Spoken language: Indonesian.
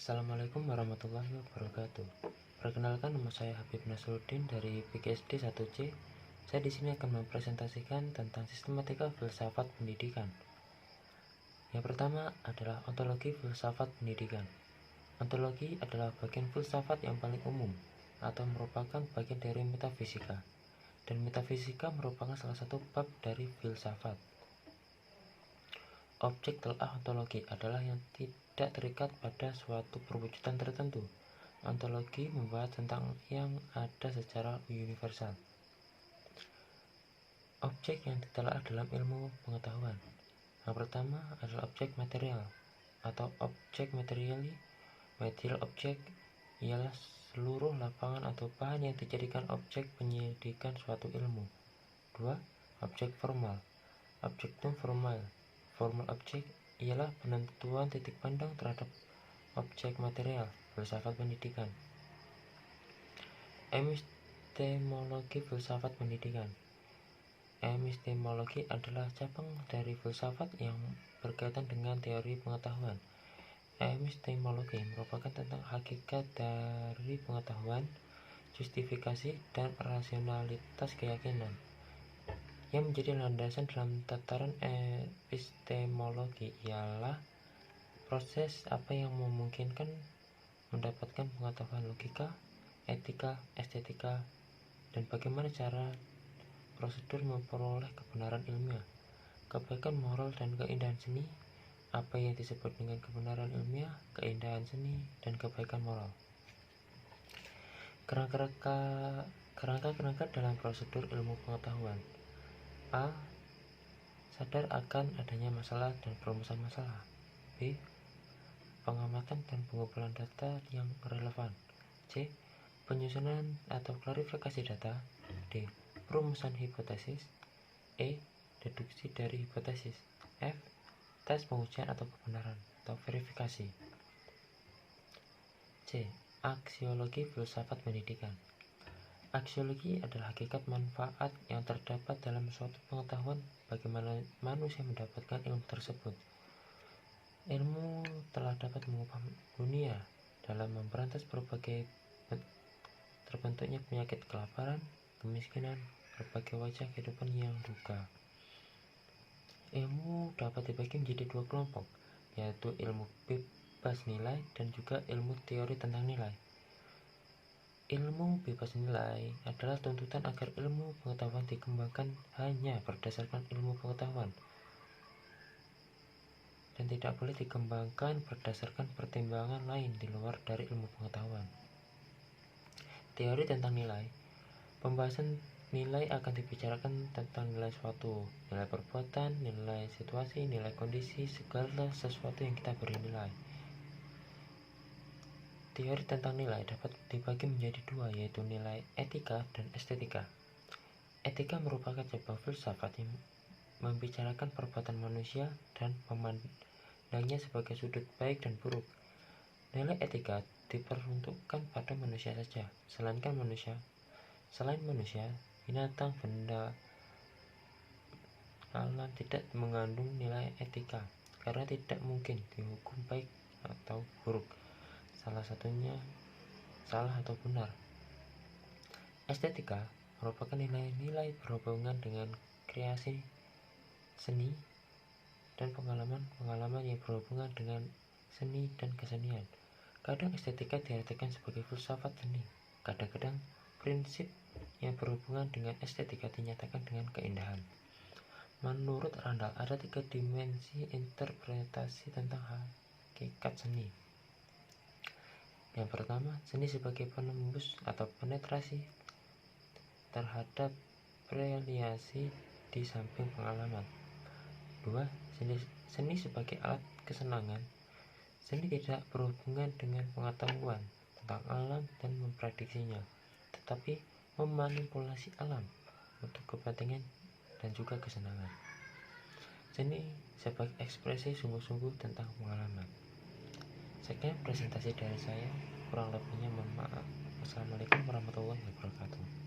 Assalamualaikum warahmatullahi wabarakatuh. Perkenalkan, nama saya Habib Nasruddin dari PGSD 1C. Saya di sini akan mempresentasikan tentang sistematika filsafat pendidikan. Yang pertama adalah ontologi filsafat pendidikan. Ontologi adalah bagian filsafat yang paling umum atau merupakan bagian dari metafisika. Dan metafisika merupakan salah satu bab dari filsafat. Objek telah ontologi adalah yang tidak terikat pada suatu perwujudan tertentu. Ontologi membahas tentang yang ada secara universal. Objek yang ditelaah dalam ilmu pengetahuan. Yang pertama adalah objek material atau objek material objek ialah seluruh lapangan atau bahan yang dijadikan objek penyidikan suatu ilmu. 2. Objek formal. Objektum formal. Formal objek ialah penentuan titik pandang terhadap objek material, filsafat pendidikan. Epistemologi filsafat pendidikan. Epistemologi adalah cabang dari filsafat yang berkaitan dengan teori pengetahuan. Epistemologi merupakan tentang hakikat dari pengetahuan, justifikasi, dan rasionalitas keyakinan. Yang menjadi landasan dalam tataran epistemologi ialah proses apa yang memungkinkan mendapatkan pengetahuan logika, etika, estetika, dan bagaimana cara prosedur memperoleh kebenaran ilmiah, kebaikan moral dan keindahan seni, apa yang disebut dengan kebenaran ilmiah, keindahan seni, dan kebaikan moral. Kerangka-kerangka dalam prosedur ilmu pengetahuan. A. Sadar akan adanya masalah dan perumusan masalah. B. Pengamatan dan pengumpulan data yang relevan. C. Penyusunan atau klarifikasi data. D. Perumusan hipotesis. E. Deduksi dari hipotesis. F. Tes pengujian atau kebenaran atau verifikasi. C. Aksiologi filsafat pendidikan. Aksiologi adalah hakikat manfaat yang terdapat dalam suatu pengetahuan bagaimana manusia mendapatkan ilmu tersebut. Ilmu telah dapat mengubah dunia dalam memberantas berbagai terbentuknya penyakit kelaparan, kemiskinan, berbagai wajah kehidupan yang duka. Ilmu dapat dibagi menjadi dua kelompok, yaitu ilmu bebas nilai dan juga ilmu teori tentang nilai. Ilmu bebas nilai adalah tuntutan agar ilmu pengetahuan dikembangkan hanya berdasarkan ilmu pengetahuan dan tidak boleh dikembangkan berdasarkan pertimbangan lain di luar dari ilmu pengetahuan. Teori tentang nilai. Pembahasan nilai akan dibicarakan tentang nilai suatu, nilai perbuatan, nilai situasi, nilai kondisi, segala sesuatu yang kita beri nilai. Teori tentang nilai dapat dibagi menjadi dua, yaitu nilai etika dan estetika. Etika merupakan cabang filsafat yang membicarakan perbuatan manusia dan memandangnya sebagai sudut baik dan buruk. Nilai etika diperuntukkan pada manusia saja. Selain manusia, binatang, benda, alam tidak mengandung nilai etika karena tidak mungkin dihukum baik atau buruk. Salah satunya salah atau benar. Estetika merupakan nilai-nilai berhubungan dengan kreasi seni dan pengalaman-pengalaman yang berhubungan dengan seni dan kesenian. Kadang estetika diartikan sebagai filsafat seni. Kadang-kadang prinsip yang berhubungan dengan estetika dinyatakan dengan keindahan. Menurut Randall, ada 3 dimensi interpretasi tentang hakikat seni. Yang pertama, seni sebagai penembus atau penetrasi terhadap realisasi di samping pengalaman. 2. Seni sebagai alat kesenangan. Seni tidak berhubungan dengan pengetahuan tentang alam dan memprediksinya, tetapi memanipulasi alam untuk kepentingan dan juga kesenangan. Seni sebagai ekspresi sungguh-sungguh tentang pengalaman. Sekian presentasi dari saya, kurang lebihnya mohon maaf. Wassalamualaikum warahmatullahi wabarakatuh.